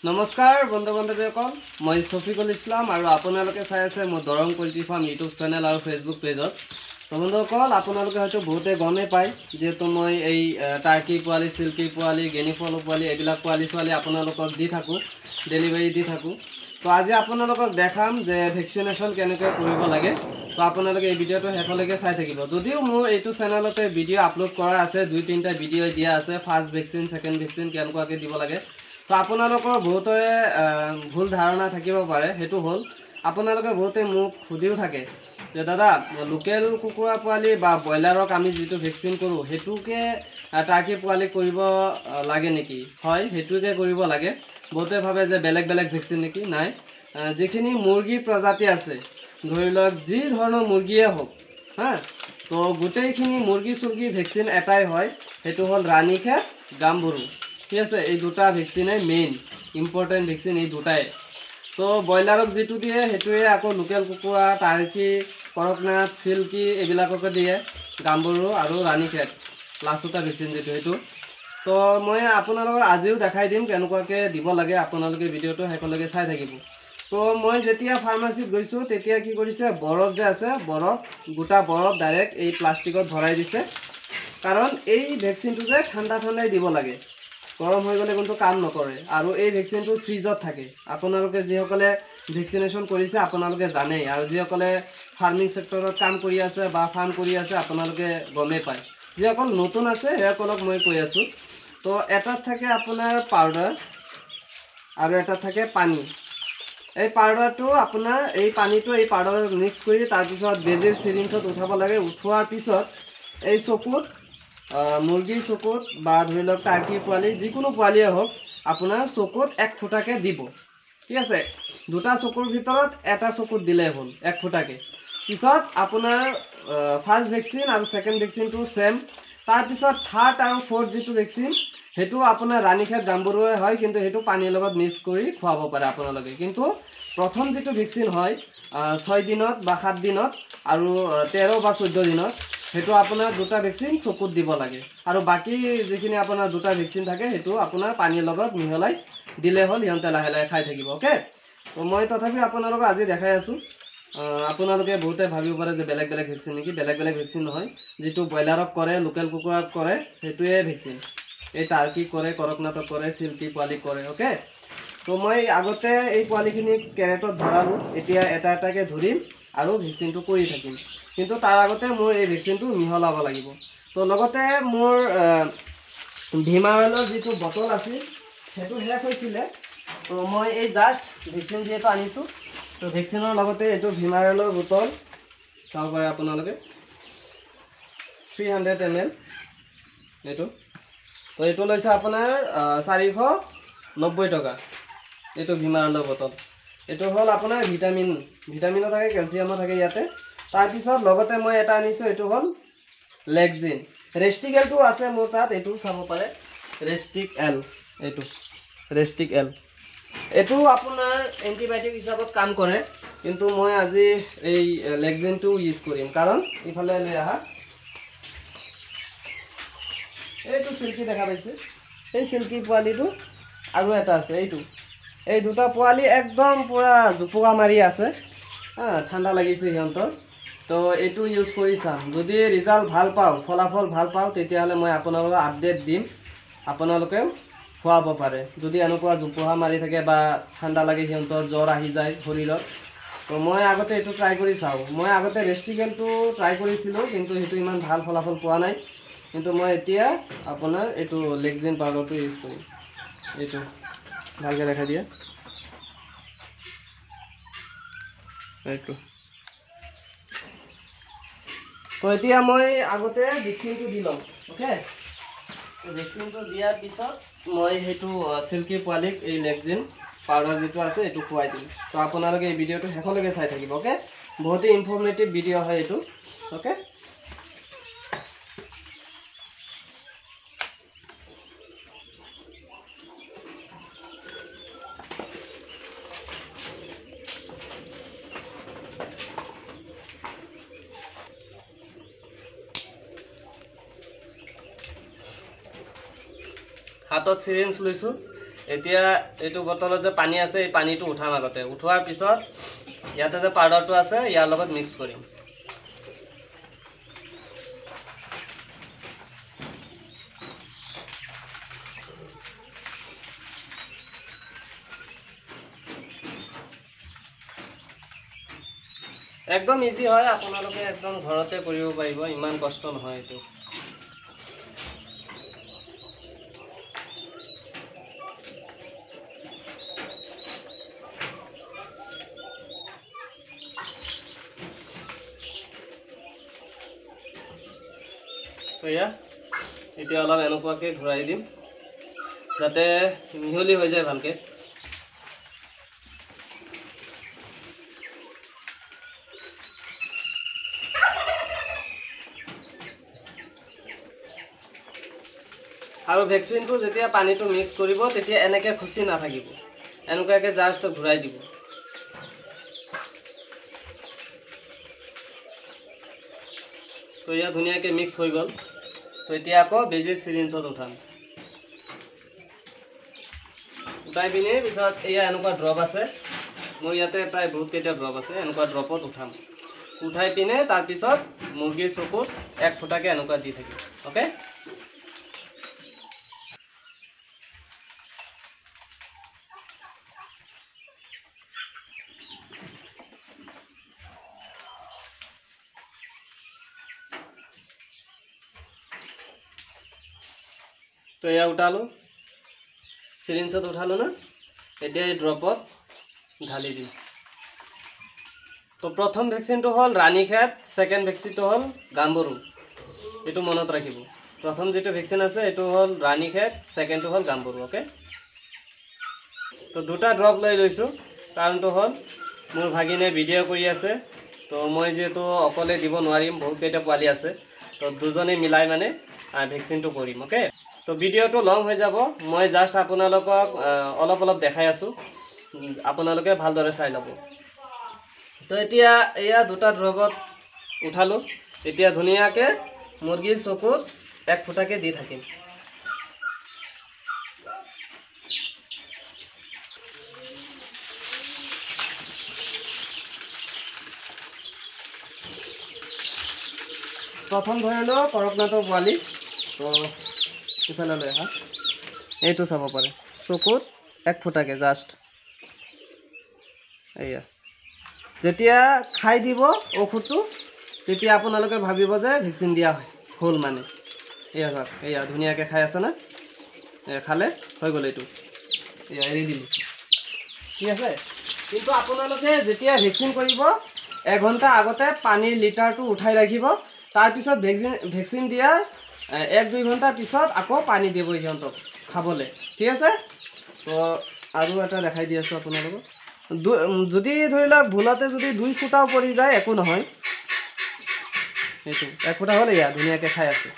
নমস্কাৰ বন্ধু বান্ধৱীসকল, মই শফিকুল ইছলাম আৰু আপোনালোকে চাই আছে মোৰ দৰং পোল্ট্ৰি ফাৰ্ম ইউটিউব চেনেল আৰু ফেচবুক পেজত। তো বন্ধুসকল, আপোনালোকে হয়তো বহুতে গমেই পায় যিহেতু মই এই টাৰ্কি পোৱালি, চিল্কি পোৱালি, গেনিফল পোৱালি এইবিলাক পোৱালি আপোনালোকক দি থাকোঁ, ডেলিভাৰী দি থাকোঁ। তো আজি আপোনালোকক দেখাম যে ভেকচিনেশ্যন কেনেকৈ কৰিব লাগে। তো আপোনালোকে এই ভিডিঅ'টো শেষলৈকে চাই থাকিব। যদিও মোৰ এইটো চেনেলতে ভিডিঅ' আপলোড কৰা আছে, 2-3টা ভিডিঅ' দিয়া আছে, ফাৰ্ষ্ট ভেকচিন, ছেকেণ্ড ভেকচিন কেনেকুৱাকৈ দিব লাগে। তো আপোনালোকৰ বহুতৰে ভুল ধাৰণা থাকিব পাৰে। সেইটো হ'ল আপোনালোকে বহুতে মোক সুধিও থাকে যে দাদা, লোকেল কুকুৰা পোৱালি বা ব্ৰইলাৰক আমি যিটো ভেকচিন কৰোঁ সেইটোকে টাৰ্কি পোৱালি কৰিব লাগে নেকি? হয়, সেইটোকে কৰিব লাগে। বহুতে ভাবে যে বেলেগ বেলেগ ভেকচিন নেকি? নাই, যিখিনি মুৰ্গীৰ প্ৰজাতি আছে, ধৰি লওক যি ধৰণৰ মুৰ্গীয়ে হওক, তো গোটেইখিনি মুৰ্গী চুৰ্গী ভেকচিন এটাই হয়, সেইটো হ'ল ৰাণীখেত, গাম্বুৰু। ঠিক আছে, এই দুটা ভেকচিনে মেইন ইম্পৰ্টেণ্ট ভেকচিন, এই দুটাই। তো ব্ৰইলাৰক যিটো দিয়ে সেইটোৱে আকৌ লোকেল কুকুৰা, টাৰ্কি, কৰকনাথ, চিল্কি এইবিলাককে দিয়ে, গাম্বুৰু আৰু ৰাণীখেত লাষ্টটা ভেকচিন যিটো সেইটো। তো মই আপোনালোকক আজিও দেখাই দিম কেনেকুৱাকৈ দিব লাগে। আপোনালোকে ভিডিঅ'টো শেষলৈকে চাই থাকিব। তো মই যেতিয়া ফাৰ্মাচীত গৈছোঁ তেতিয়া কি কৰিছে, বৰফ যে আছে, গোটা বৰফ ডাইৰেক্ট এই প্লাষ্টিকত ভৰাই দিছে। কাৰণ এই ভেকচিনটো যে ঠাণ্ডাই দিব লাগে, গৰম হৈ গ'লে কিন্তু কাম নকৰে। আৰু এই ভেকচিনটো ফ্ৰিজত থাকে। আপোনালোকে যিসকলে ভেকচিনেশ্যন কৰিছে আপোনালোকে জানেই, আৰু যিসকলে ফাৰ্মিং ছেক্টৰত কাম কৰি আছে বা ফাৰ্ম কৰি আছে আপোনালোকে গমেই পায়। যিসকল নতুন আছে সেইসকলক মই কৈ আছোঁ। তো এটাত থাকে আপোনাৰ পাউডাৰ আৰু এটাত থাকে পানী। এই পাউডাৰটো আপোনাৰ এই পানীটো এই পাউডাৰত মিক্স কৰি তাৰপিছত বেজীৰ চিৰিঞ্জত উঠাব লাগে। উঠোৱাৰ পিছত এই চকুত, মুৰ্গীৰ চকুত বা ধৰি লওক টাৰ্কিৰ পোৱালি, যিকোনো পোৱালিয়ে হওক, আপোনাৰ চকুত 1 ফুটাকৈ দিব। ঠিক আছে, দুটা চকুৰ ভিতৰত এটা চকুত দিলেই হ'ল 1 ফুটাকৈ। পিছত আপোনাৰ ফাৰ্ষ্ট ভেকচিন আৰু ছেকেণ্ড ভেকচিনটো ছেম। তাৰপিছত থাৰ্ড আৰু ফ'ৰ্থ যিটো ভেকচিন সেইটো আপোনাৰ ৰাণীখেত, গাম্বুৰুৱে হয়, কিন্তু সেইটো পানীৰ লগত মিক্স কৰি খুৱাব পাৰে আপোনালোকে। কিন্তু প্ৰথম যিটো ভেকচিন হয় 6 দিনত বা 7 দিনত আৰু 13 বা 14 দিনত, সেইটো আপোনাৰ দুটা ভেকচিন চকুত দিব লাগে। আৰু বাকী যিখিনি আপোনাৰ দুটা ভেকচিন থাকে সেইটো আপোনাৰ পানীৰ লগত মিহলাই দিলে হ'ল, সিহঁতে লাহে লাহে খাই থাকিব। অ'কে, তো মই তথাপিও আপোনালোকক আজি দেখাই আছোঁ। আপোনালোকে বহুতে ভাবিব পাৰে যে বেলেগ বেলেগ ভেকচিন নেকি? বেলেগ বেলেগ ভেকচিন নহয়। যিটো ব্ৰইলাৰক কৰে, লোকেল কুকুৰাক কৰে, সেইটোৱে ভেকচিন। এই টাৰ্কি কৰে, কৰকনাথক কৰে, চিল্কি পোৱালি কৰে। অ'কে, তো মই আগতে এই পোৱালিখিনিক কেৰেটত ভৰালোঁ, এতিয়া এটা এটাকৈ ধৰিম আৰু ভেকচিনটো কৰি থাকিম। কিন্তু তাৰ আগতে মোৰ এই ভেকচিনটো মিহলাব লাগিব। তো লগতে মোৰ ভিমাৰেলৰ যিটো বটল আছিল সেইটো শেষ হৈছিলে। তো মই এই জাষ্ট ভেকচিন যিহেতু আনিছোঁ, তো ভেকচিনৰ লগতে এইটো ভিমাৰেলৰ বটল চাব পাৰে আপোনালোকে, 300 ml এইটো। তো এইটো লৈছে আপোনাৰ 490 টকা। এইটো ভিমাৰেলৰ বটল। এইটো হ'ল আপোনাৰ ভিটামিনো থাকে, কেলছিয়ামো থাকে ইয়াতে। তাৰপিছত লগতে মই এটা আনিছোঁ, এইটো হ'ল লেগজিন। ৰেষ্টিক এলটো আছে মোৰ তাত, এইটো চাব পাৰে, ৰেষ্টিক এল। এইটো আপোনাৰ এণ্টিবায়'টিক হিচাপত কাম কৰে, কিন্তু মই আজি এই লেগজিনটো ইউজ কৰিম। কাৰণ ইফালে লৈ আহা, এইটো চিল্কি দেখা পাইছে, এই চিল্কি পোৱালিটো আৰু এটা আছে এইটো। এই দুটা পোৱালি একদম পূৰা জোপোকা মাৰি আছে, ঠাণ্ডা লাগিছে সিহঁতৰ। তো এইটো ইউজ কৰি চাম, যদি ৰিজাল্ট ভাল পাওঁ, ফলাফল ভাল পাওঁ, তেতিয়াহ'লে মই আপোনালোকক আপডেট দিম। আপোনালোকেও খুৱাব পাৰে যদি এনেকুৱা জোপোহা মাৰি থাকে বা ঠাণ্ডা লাগে, সিহঁতৰ জ্বৰ আহি যায় শৰীৰত। তো মই আগতে এইটো ট্ৰাই কৰি চাওঁ। মই আগতে ৰেষ্টিকেলটো ট্ৰাই কৰিছিলোঁ, কিন্তু সেইটো ইমান ভাল ফলাফল পোৱা নাই। কিন্তু মই এতিয়া আপোনাৰ এইটো লেগজিন পাউডাৰটো ইউজ কৰিম। এইটো ভালকৈ দেখা দিয়া, এইটো। তো এতিয়া মই আগতে ভেকচিনটো দি ল'ম। অ'কে, ভেকচিনটো দিয়াৰ পিছত মই সেইটো চিল্কি পোৱালিক এই লেগজিন পাউডাৰ যিটো আছে এইটো খুৱাই দিম। তো আপোনালোকে এই ভিডিঅ'টো শেষলৈকে চাই থাকিব। অ'কে, বহুতেই ইনফৰ্মেটিভ ভিডিঅ' হয় এইটো। অ'কে, হাতত চিৰিঞ্জ লৈছোঁ। এতিয়া এইটো বটলত যে পানী আছে এই পানীটো উঠাম আগতে উঠোৱাৰ পিছত ইয়াতে যে পাউডাৰটো আছে ইয়াৰ লগত মিক্স কৰিম একদম ইজি হয় আপোনালোকে একদম ঘৰতে কৰিব পাৰিব ইমান কষ্ট নহয় এইটো তো এতিয়া অলপ এনেকুৱাকে ঘূৰাই দিম যাতে মিহলি হৈ যায় ভালকে আৰু ভেকচিনটো যেতিয়া পানীটো মিক্স কৰিব তেতিয়া এনেকে খুচি নাথাকিব এনেকুৱাকে জাষ্ট ঘূৰাই দিব তো ধুনীয়াকে মিক্স হৈ গ'ল তো এতিয়া আকৌ বেজিৰ চিৰিঞ্জত উঠাম উঠাই পিনে পিছত এনেকুৱা ড্ৰপ আছে মোৰ ইয়াতে প্ৰায় বহুত কেইটা ড্ৰপ আছে এনেকুৱা ড্ৰপত উঠাম উঠাই পিনে তাৰপিছত মুৰ্গীৰ চকুত এক ফুটাকে এনেকুৱা দি থাকিম ওকে তো উঠালো চিৰিঞ্জত উঠালো না এতিয়া এই ড্ৰপত ঢালি দিম তো প্ৰথম ভেকচিনটো হ'ল ৰাণীখেত সেকেন্ড ভেকচিনটো হ'ল গাম্বৰু এইটো মনত ৰাখিব প্ৰথম যেটো ভেকচিন আছে এইটো হ'ল ৰাণীখেত সেকেন্ডটো হ'ল গাম্বৰু ওকে তো দুটা ড্ৰপ লৈ লৈছো কাৰণটো হ'ল মোৰ ভাগিনে ভিডিঅ' কৰি আছে তো মই যেটো অকলে দিব নোৱাৰিম বহুত কেইটা পোৱালি আছে তো দুজনে মিলাই মানে ভেকচিনটো কৰিম ওকে তো ভিডিঅ'টো লং হৈ যাব মই জাস্ট আপোনালোকক অলপ অলপ দেখাই আছো আপোনালোকে ভালদৰে চাই ল'ব তো এতিয়া দুটা ড্ৰপত উঠালো এতিয়া ধুনীয়াকে মুৰ্গীৰ চকুত এক ফুটাকে দি থাকিম প্ৰথম ধৰিলো কৰকনাথৰ পোৱালি তো ইফালে লৈ আহা এইটো চাব পাৰে চকুত এক ফুটাকে জাষ্ট যেতিয়া খাই দিব ঔষধটো তেতিয়া আপোনালোকে ভাবিব যে ভেকচিন দিয়া হ'ল মানে ধুনীয়াকে খাই আছে না খালে হৈ গ'ল এইটো এৰি দিলোঁ ঠিক আছে কিন্তু আপোনালোকে যেতিয়া ভেকচিন কৰিব এঘণ্টা আগতে পানীৰ লিটাৰটো উঠাই ৰাখিব তাৰপিছত ভেকচিন দিয়াৰ 1-2 ঘণ্টাৰ পিছত আকৌ পানী দিব সিহঁতক খাবলৈ ঠিক আছে তো আৰু এটা দেখাই দি আছোঁ আপোনালোকক যদি ধৰি লওক ভুলতে যদি 2 ফুটাও পৰি যায় একো নহয় এইটো 1 ফুটা হ'ল ধুনীয়াকৈ খাই আছে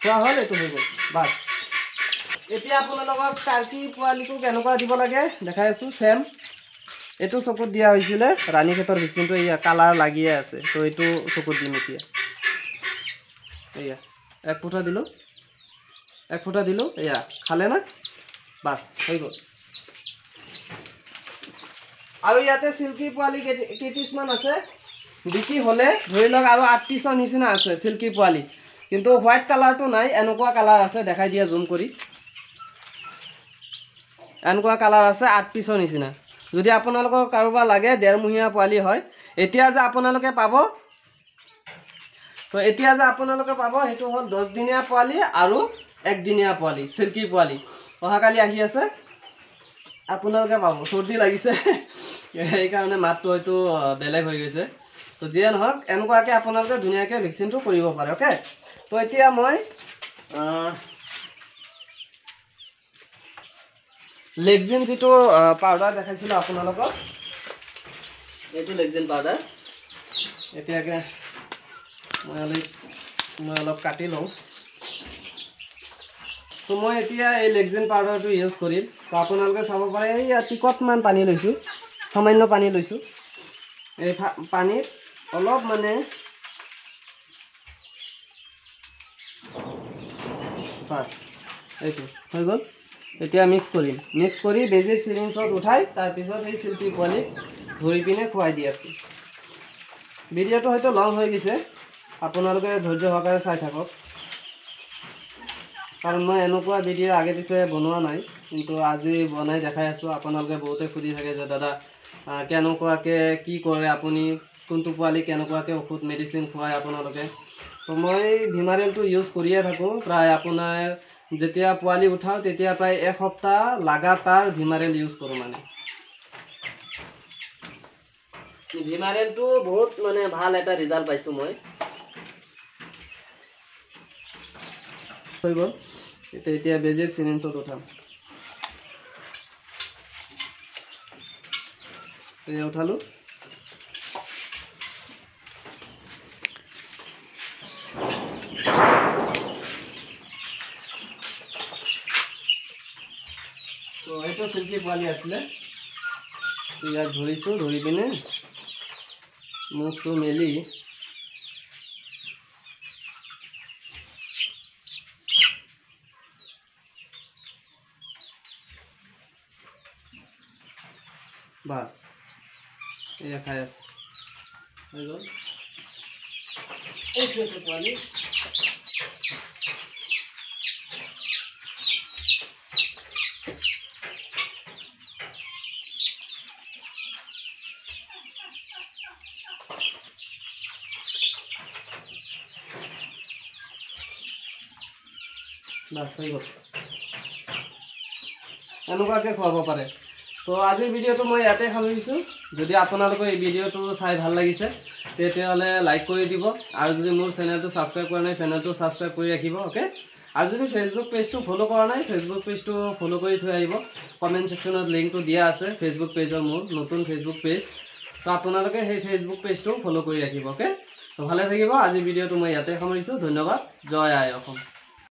খোৱা হ'ল এইটো হৈ গ'ল বাছ এতিয়া আপোনালোকক টাৰ্কি পোৱালিটো কেনেকুৱা দিব লাগে দেখাই আছোঁ চেম এইটো চকুত দিয়া হৈছিলে ৰাণীখেতৰ ভেকচিনটো কালাৰ লাগিয়ে আছে তো এইটো চকুত দিম এতিয়া 1 ফুটা দিলোঁ 1 ফুটা দিলোঁ খালে না বাছ হৈ গ'ল আৰু ইয়াতে সিল্কি পোৱালি কেইপিছমান আছে বিকি হলে ধৰি লওক আৰু 8 পিছৰ নিচিনা আছে সিল্কি পোৱালি কিন্তু হোৱাইট কালাৰটো নাই এনেকুৱা কালাৰ আছে দেখাই দিয়া জুম কৰি এনেকুৱা কালাৰ আছে 8 পিছৰ নিচিনা যদি আপোনালোকৰ কাৰোবাৰ লাগে 1.5 মহীয়া পোৱালি হয় এতিয়া যে আপোনালোকে পাব তো এতিয়া যে আপোনালোকে পাব হেতু হল 10 দিনীয়া পোৱালি আৰু 1 দিনীয়া পোৱালি সিল্কি পোৱালি অহাকালি আহি আছে আপোনালোকে পাব সৰ্দি লাগিছে এই কাৰণে মাতটো হয়তো বেলেগ হৈ গৈছে তো যিয়ে নহওক এনেকুৱাকে আপোনালোকে ধুনীয়াকে ভেকচিনটো কৰিব পাৰে ওকে তো এতিয়া মই লেগজিন যেটো পাউডাৰ দেখাইছিল আপোনালোকক এইটো লেগজিন পাউডাৰ এতিয়াকে মই অলপ কাটি লওঁ তো মই এতিয়া এই লেগজিন পাউডাৰটো ইউজ কৰিম তো আপোনালোকে চাব পাৰে এই টিকটমান পানী লৈছোঁ সামান্য পানী লৈছোঁ এই পানীত অলপ মানে বাস এইটো হৈ গ'ল এতিয়া মিক্স কৰি বেজিৰ চিৰিঞ্জত উঠাই তাৰপিছত এই চিলপি পোৱালিক ধৰি পিনে খুৱাই দি আছোঁ। ভিডিঅ'টো হয়তো লং হৈ গৈছে, আপোনালোকে ধৈৰ্য সহকাৰে চাই থাকক, কাৰণ মই এনেকুৱা ভিডিঅ' আগে পিছে বনোৱা নাই, কিন্তু আজি বনাই দেখাই আছোঁ। আপোনালোকে বহুতে সুধি থাকে যে দাদা কেনেকুৱাকৈ কি কৰে আপুনি, কোনটো পোৱালি কেনেকুৱাকৈ ঔষধ মেডিচিন খুৱায় আপোনালোকে। তো মই ভিমাৰেলটো ইউজ কৰিয়ে থাকোঁ। প্ৰায় আপোনাৰ যেতিয়া পোৱালি উঠাওঁ তেতিয়া প্ৰায় এসপ্তাহ লাগাতাৰ ভিমাৰেল ইউজ কৰোঁ। মানে ভিমাৰেলটো বহুত মানে ভাল এটা ৰিজাল্ট পাইছোঁ মই। হৈ গ'ল, এতিয়া বেজিৰ চিৰিঞ্জত উঠাম। এয়া উঠালোঁ। তো এইটো চিল্কি পোৱালি আছিলে, ইয়াক ধৰিছোঁ, ধৰি পিনে মুখটো মেলি বাস এয়া খাই আছে। হৈ গ'ল, এইটো পোৱালি। বাস হৈ গ'ল, এনেকুৱাকৈ খুৱাব পাৰে। তো আজিৰ ভিডিঅ'টো মই ইয়াতে সামৰিছোঁ। যদি আপোনালোকৰ এই ভিডিঅ'টো চাই ভাল লাগিছে তেতিয়াহ'লে লাইক কৰি দিব, আৰু যদি মোৰ চেনেলটো ছাবস্ক্ৰাইব কৰা নাই চেনেলটো ছাবস্ক্ৰাইব কৰি ৰাখিব। অ'কে, আৰু যদি ফেচবুক পেজটো ফ'ল' কৰা নাই ফেচবুক পেজটো ফ'ল' কৰি থৈ আহিব। কমেণ্ট ছেকশ্যনত লিংকটো দিয়া আছে ফেচবুক পেজৰ, মোৰ নতুন ফেচবুক পেজ। তো আপোনালোকে সেই ফেচবুক পেজটো ফ'ল' কৰি ৰাখিব। অ'কে, তো ভালে থাকিব। আজিৰ ভিডিঅ'টো মই ইয়াতে সামৰিছোঁ। ধন্যবাদ। জয় আই অসম।